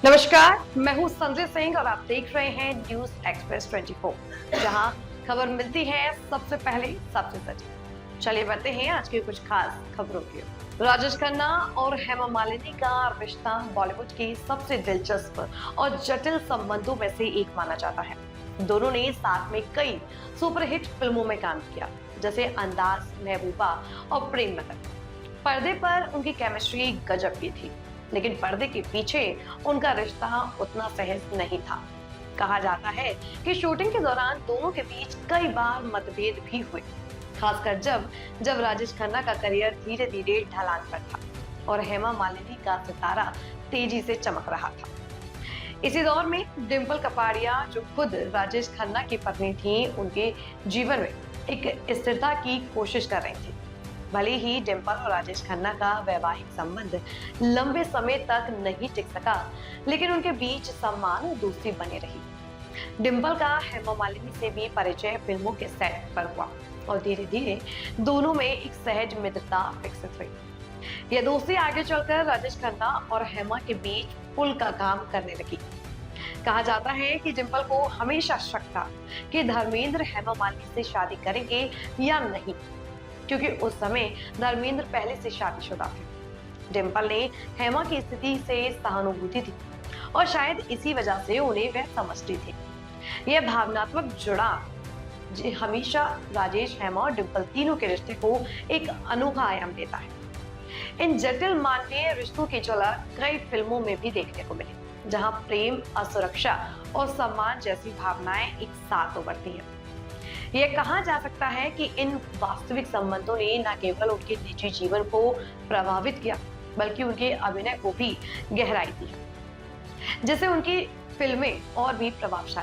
नमस्कार, मैं हूं संजय सिंह और आप देख रहे हैं न्यूज एक्सप्रेस 24, जहां खबर मिलती है सबसे पहले सबसे सटीक। चलिए बढ़ते हैं आज की कुछ खास खबरों की ओर। राजेश खन्ना और हेमा मालिनी का रिश्ता बॉलीवुड के सबसे दिलचस्प और जटिल संबंधों में से एक माना जाता है। दोनों ने साथ में कई सुपरहिट फिल्मों में काम किया, जैसे अंदाज, महबूबा और प्रेम नगर। पर्दे पर उनकी केमिस्ट्री गजब की थी, लेकिन पर्दे के पीछे उनका रिश्ता उतना सहज नहीं था। कहा जाता है कि शूटिंग के दौरान दोनों के बीच कई बार मतभेद भी हुए, खासकर जब जब राजेश खन्ना का करियर धीरे धीरे ढलान पर था और हेमा मालिनी का सितारा तेजी से चमक रहा था। इसी दौर में डिम्पल कपाड़िया, जो खुद राजेश खन्ना की पत्नी थी, उनके जीवन में एक स्थिरता की कोशिश कर रही थी। भले ही डिम्पल और राजेश खन्ना का वैवाहिक संबंध लंबे समय तक नहीं टिक सका, लेकिन उनके बीच सम्मान और दोस्ती बनी रही। डिम्पल का हेमा मालिनी से भी परिचय फिल्मों के सेट पर हुआ और धीरे धीरे दोनों में एक सहज मित्रता विकसित हुई। यह दोस्ती आगे चलकर राजेश खन्ना और हेमा के बीच पुल का काम करने लगी। कहा जाता है कि डिम्पल को हमेशा शक था कि धर्मेंद्र हेमा मालिनी से शादी करेंगे या नहीं, क्योंकि उस समय धर्मेंद्र पहले से शादीशुदा थे। डिम्पल ने हेमा की स्थिति से सहानुभूति थी और शायद इसी वजह से उन्हें वह समझती थी। यह भावनात्मक जुड़ाव हमेशा राजेश, हेमा और डिम्पल तीनों के रिश्ते को एक अनोखा आयाम देता है। इन जटिल मानवीय रिश्तों की झलक कई फिल्मों में भी देखने को मिली, जहां प्रेम, असुरक्षा और सम्मान जैसी भावनाएं एक साथ उभरती हैं। यह कहा जा सकता है कि इन वास्तविक संबंधों ने न केवल उनके निजी जीवन को प्रभावित किया, बल्कि उनके अभिनय को भी गहराई दी, जिससे उनकी फिल्में और भी प्रभावशाली